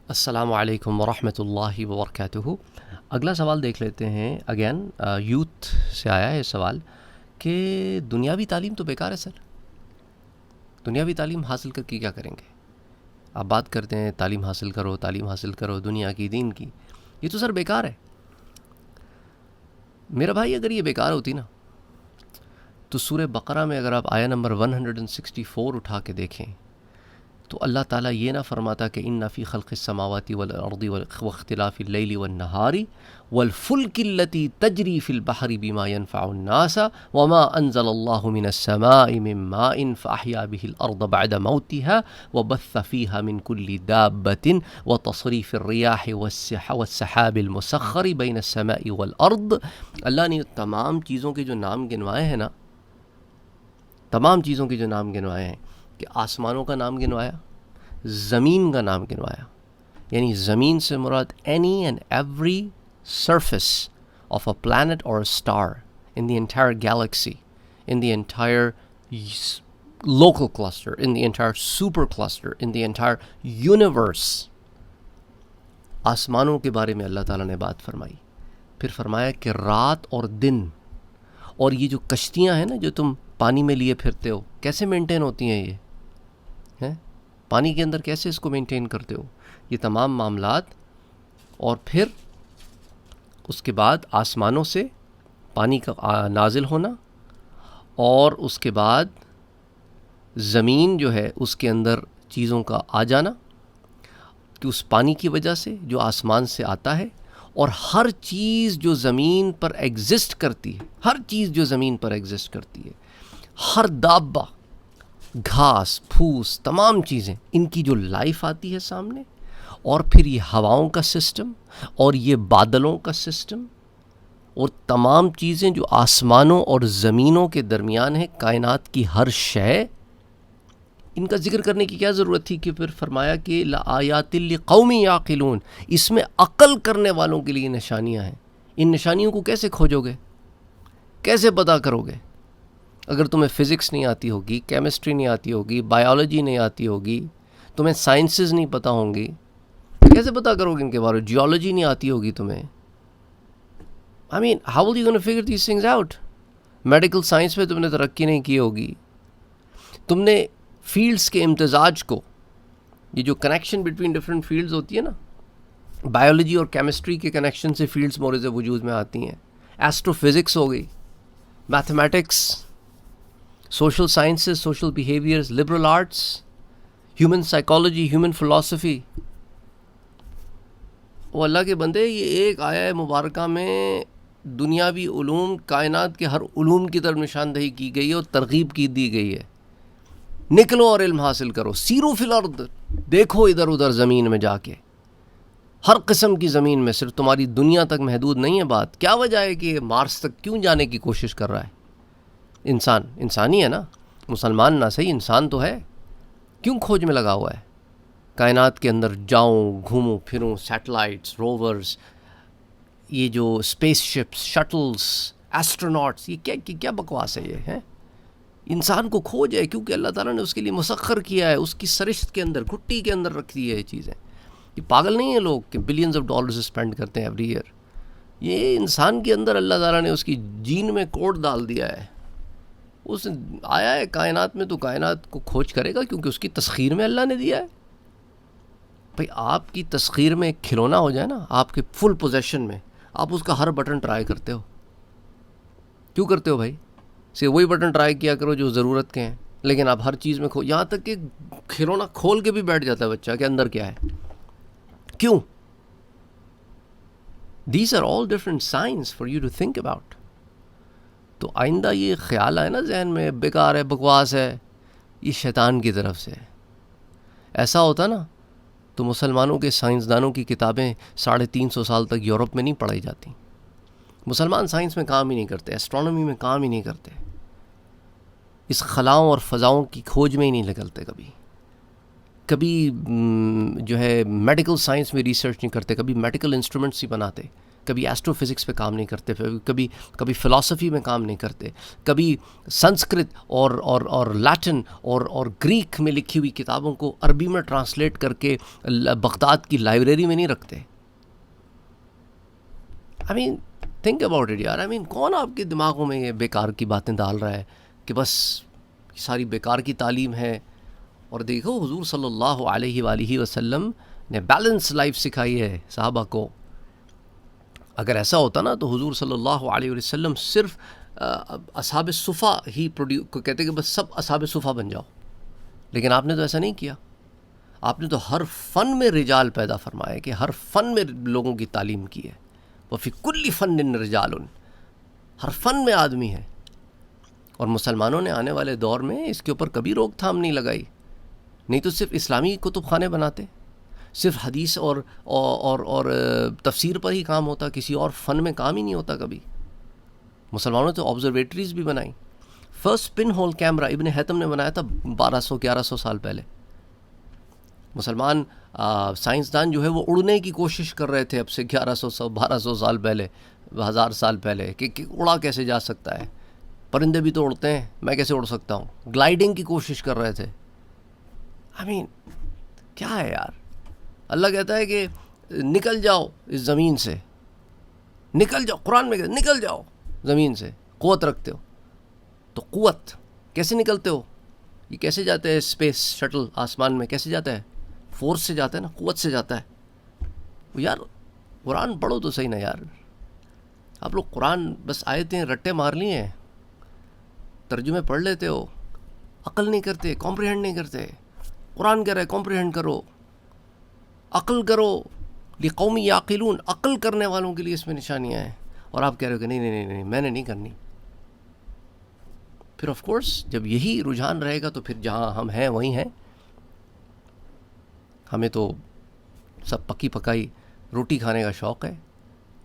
السلام علیکم ورحمۃ اللہ وبرکاتہ۔ اگلا سوال دیکھ لیتے ہیں، اگین یوتھ سے آیا ہے سوال کہ دنیاوی تعلیم تو بیکار ہے سر، دنیاوی تعلیم حاصل کر کے کیا کریں گے؟ آپ بات کرتے ہیں تعلیم حاصل کرو، تعلیم حاصل کرو، دنیا کی، دین کی، یہ تو سر بیکار ہے۔ میرا بھائی اگر یہ بیکار ہوتی نا تو سورہ بقرہ میں اگر آپ آیا نمبر 164 اٹھا کے دیکھیں تو اللہ تعالیٰ یہ نہ فرماتا کہ ان فی خلق السماوات والارض واختلاف اللیل والنہار والفلک التی تجری فی البحر بما ينفع الناس وما انزل اللہ من السماء من ماء فاحیا به الارض بعد موتها وبث فیها من کل دابۃ وتصریف الریاح والسحاب المسخر بین السماء والارض۔ اللہ نے تمام چیزوں کے جو نام گنوائے ہیں نا، تمام چیزوں کے جو نام گنوائے ہیں، کہ آسمانوں کا نام گنوایا، زمین کا نام گنوایا، یعنی زمین سے مراد any and every surface of a plant اور star in the entire galaxy, in the entire local cluster, in the entire super cluster, in the entire universe۔ آسمانوں کے بارے میں اللہ تعالیٰ نے بات فرمائی، پھر فرمایا کہ رات اور دن، اور یہ جو کشتیاں ہیں نا جو تم پانی میں لیے پھرتے ہو، کیسے مینٹین ہوتی ہیں یہ ہیں؟ پانی کے اندر کیسے اس کو مینٹین کرتے ہو؟ یہ تمام معاملات، اور پھر اس کے بعد آسمانوں سے پانی کا نازل ہونا، اور اس کے بعد زمین جو ہے اس کے اندر چیزوں کا آ جانا کہ اس پانی کی وجہ سے جو آسمان سے آتا ہے، اور ہر چیز جو زمین پر ایگزسٹ کرتی ہے، ہر چیز جو زمین پر ایگزسٹ کرتی ہے، ہر دابہ، گھاس پھوس، تمام چیزیں، ان کی جو لائف آتی ہے سامنے، اور پھر یہ ہوائوں کا سسٹم، اور یہ بادلوں کا سسٹم، اور تمام چیزیں جو آسمانوں اور زمینوں کے درمیان ہیں، کائنات کی ہر شے، ان کا ذکر کرنے کی کیا ضرورت تھی کہ پھر فرمایا کہ لآیات لقوم یعقلون، اس میں عقل کرنے والوں کے لیے نشانیاں ہیں۔ ان نشانیوں کو کیسے کھوجو گے، کیسے پتہ کرو گے؟ اگر تمہیں فزکس نہیں آتی ہوگی، کیمسٹری نہیں آتی ہوگی، بایولوجی نہیں آتی ہوگی، تمہیں سائنسز نہیں پتہ ہوں گی، کیسے پتہ کرو گے ان کے بارے میں؟ جیولوجی نہیں آتی ہوگی تمہیں، I mean, how will you going to figure these things out؟ Medical science میں تم نے ترقی نہیں کی ہوگی، تم نے فیلڈز کے امتزاج کو، یہ جو کنیکشن بٹوین ڈفرینٹ فیلڈز ہوتی ہے نا، بایولوجی اور کیمسٹری کے کنیکشن سے فیلڈز مورد وجود میں آتی ہیں، ایسٹرو فزکس ہو گئی، mathematics, social sciences, social behaviours, liberal arts, human psychology, human فلسفی۔ وہ اللہ کے بندے، یہ ایک آیہ مبارکہ میں دنیاوی علوم، کائنات کے ہر علوم کی طرف نشاندہی کی گئی ہے اور ترغیب کی دی گئی ہے۔ نکلو اور علم حاصل کرو، سیرو فی الارض، دیکھو ادھر ادھر زمین میں جا کے، ہر قسم کی زمین میں، صرف تمہاری دنیا تک محدود نہیں ہے بات۔ کیا وجہ ہے کہ مارس تک کیوں جانے کی کوشش کر رہا ہے؟ انسان ہی ہے نا، مسلمان نہ صحیح، انسان تو ہے، کیوں کھوج میں لگا ہوا ہے؟ کائنات کے اندر جاؤں، گھوموں پھروں، سیٹلائٹس، روورز، یہ جو اسپیس شپس، شٹلز، ایسٹروناٹس، یہ کیا بکواس ہے یہ ہے؟ انسان کو کھوج ہے، کیونکہ اللہ تعالیٰ نے اس کے لیے مسخر کیا ہے، اس کی سرشت کے اندر، گھٹی کے اندر رکھ دی ہے یہ چیزیں۔ یہ پاگل نہیں ہیں لوگ کہ بلینز آف ڈالرز اسپینڈ کرتے ہیں ایوری ایئر۔ یہ انسان کے اندر اللہ تعالیٰ نے اس کی جین میں کوڈ ڈال دیا ہے، اس آیا ہے کائنات میں تو کائنات کو کھوج کرے گا، کیونکہ اس کی تسخیر میں اللہ نے دیا ہے۔ بھئی آپ کی تسخیر میں ایک کھلونا ہو جائے نا، آپ کے فل پوزیشن میں، آپ اس کا ہر بٹن ٹرائی کرتے ہو، کیوں کرتے ہو بھائی؟ صرف وہی بٹن ٹرائی کیا کرو جو ضرورت کے ہیں، لیکن آپ ہر چیز میں یہاں تک کہ کھلونا کھول کے بھی بیٹھ جاتا ہے بچہ کہ اندر کیا ہے، کیوں؟ These are all different signs for you to think about۔ تو آئندہ یہ خیال آئے نا ذہن میں بیکار ہے، بکواس ہے، یہ شیطان کی طرف سے ہے۔ ایسا ہوتا نا تو مسلمانوں کے سائنسدانوں کی کتابیں 350 سال تک یورپ میں نہیں پڑھائی جاتی۔ مسلمان سائنس میں کام ہی نہیں کرتے، ایسٹرونومی میں کام ہی نہیں کرتے، اس خلاؤں اور فضاؤں کی کھوج میں ہی نہیں نکلتے، کبھی جو ہے میڈیکل سائنس میں ریسرچ نہیں کرتے، کبھی میڈیکل انسٹرومنٹس ہی بناتے، کبھی ایسٹرو فزکس پہ کام نہیں کرتے، کبھی فلاسفی میں کام نہیں کرتے، کبھی سنسکرت اور لیٹن اور گریک میں لکھی ہوئی کتابوں کو عربی میں ٹرانسلیٹ کر کے بغداد کی لائبریری میں نہیں رکھتے. آئی مین تھنک اباؤٹ اٹ یار. آئی مین کون آپ کے دماغوں میں یہ بیکار کی باتیں ڈال رہا ہے کہ بس ساری بیکار کی تعلیم ہے. اور دیکھو حضور صلی اللہ علیہ وآلہ وسلم نے بیلنس لائف سکھائی ہے صحابہ کو. اگر ایسا ہوتا نا تو حضور صلی اللہ علیہ وسلم صرف اصحاب صفا ہی کہتے کہ بس سب اصحاب صفا بن جاؤ. لیکن آپ نے تو ایسا نہیں کیا. آپ نے تو ہر فن میں رجال پیدا فرمائے کہ ہر فن میں لوگوں کی تعلیم کی ہے. وفی کل فن رجال، ہر فن میں آدمی ہے. اور مسلمانوں نے آنے والے دور میں اس کے اوپر کبھی روک تھام نہیں لگائی. نہیں تو صرف اسلامی کتب خانے بناتے، صرف حدیث اور تفسیر پر ہی کام ہوتا، کسی اور فن میں کام ہی نہیں ہوتا کبھی. مسلمانوں نے تو آبزرویٹریز بھی بنائی. فرسٹ پن ہول کیمرہ ابن حیتم نے بنایا تھا 1200-1100 سال پہلے. مسلمان سائنسدان جو ہے وہ اڑنے کی کوشش کر رہے تھے اب سے 1200 سال پہلے، 1000 سال پہلے کہ اڑا کیسے جا سکتا ہے. پرندے بھی تو اڑتے ہیں، میں کیسے اڑ سکتا ہوں. گلائڈنگ کی کوشش کر رہے تھے. آئی مین کیا ہے یار. اللہ کہتا ہے کہ نکل جاؤ اس زمین سے، نکل جاؤ. قرآن میں کہتا ہے نکل جاؤ زمین سے. قوت رکھتے ہو تو قوت کیسے نکلتے ہو؟ یہ کیسے جاتے ہیں اسپیس شٹل آسمان میں؟ کیسے جاتا ہے؟ فورس سے جاتا ہے نا، قوت سے جاتا ہے. یار قرآن پڑھو تو صحیح نا یار. آپ لوگ قرآن بس آیتیں رٹے مار لی ہیں، ترجمے پڑھ لیتے ہو، عقل نہیں کرتے، کمپریہنڈ نہیں کرتے. قرآن کہہ رہا ہے کمپریہنڈ کرو، عقل کرو. لقوم یعقلون، عقل کرنے والوں کے لیے اس میں نشانیاں ہیں. اور آپ کہہ رہے ہو کہ نہیں میں نے نہیں کرنی. پھر آف کورس جب یہی رجحان رہے گا تو پھر جہاں ہم ہیں وہیں ہیں. ہمیں تو سب پکی پکائی روٹی کھانے کا شوق ہے.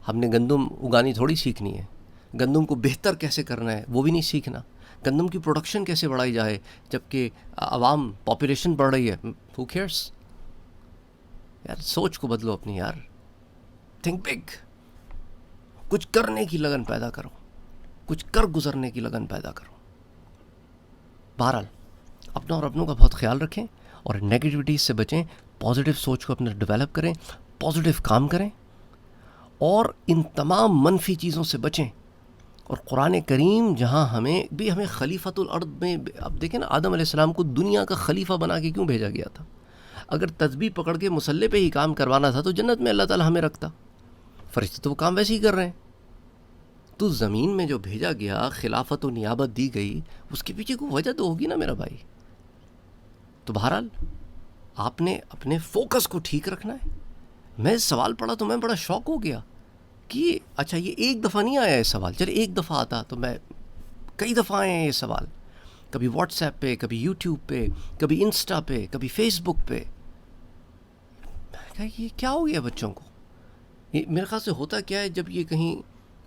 ہم نے گندم اگانی تھوڑی سیکھنی ہے. گندم کو بہتر کیسے کرنا ہے وہ بھی نہیں سیکھنا. گندم کی پروڈکشن کیسے بڑھائی جائے جبکہ عوام پاپولیشن بڑھ رہی ہے. ہو کیئرس یار. سوچ کو بدلو اپنی یار. Think big. کچھ کرنے کی لگن پیدا کرو، کچھ کر گزرنے کی لگن پیدا کرو. بہرحال اپنا اور اپنوں کا بہت خیال رکھیں اور نیگیٹیوٹی سے بچیں. پازیٹیو سوچ کو اپنا ڈیولپ کریں، پازیٹیو کام کریں اور ان تمام منفی چیزوں سے بچیں. اور قرآن کریم جہاں ہمیں خلیفۃ الارض میں، اب دیکھیں نا آدم علیہ السلام کو دنیا کا خلیفہ بنا کے کیوں بھیجا گیا تھا؟ اگر تسبیح پکڑ کے مسلح پہ ہی کام کروانا تھا تو جنت میں اللہ تعالیٰ ہمیں رکھتا. فرشتے تو وہ کام ویسے ہی کر رہے ہیں. تو زمین میں جو بھیجا گیا، خلافت و نیابت دی گئی، اس کے پیچھے کوئی وجہ تو ہوگی نا میرا بھائی. تو بہرحال آپ نے اپنے فوکس کو ٹھیک رکھنا ہے. میں سوال پڑھا تو میں بڑا شوق ہو گیا کہ اچھا یہ ایک دفعہ نہیں آیا یہ سوال. چلے ایک دفعہ آتا تو میں کئی دفعہ آئے ہیں یہ سوال. کبھی واٹس ایپ پہ، کبھی یوٹیوب پہ، کبھی انسٹا پہ، کبھی فیس بک پہ. میں کہا یہ کیا ہو گیا بچوں کو؟ یہ میرے خیال سے ہوتا کیا ہے، جب یہ کہیں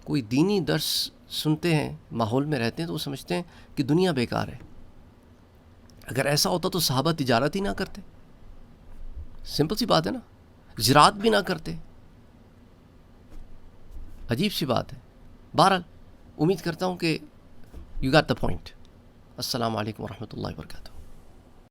کوئی دینی درس سنتے ہیں، ماحول میں رہتے ہیں، تو وہ سمجھتے ہیں کہ دنیا بیکار ہے. اگر ایسا ہوتا تو صحابہ تجارت ہی نہ کرتے. سمپل سی بات ہے نا. زراعت بھی نہ کرتے. عجیب سی بات ہے. بہرحال امید کرتا ہوں کہ یو گاٹ دا پوائنٹ. السلام علیکم ورحمۃ اللہ وبرکاتہ.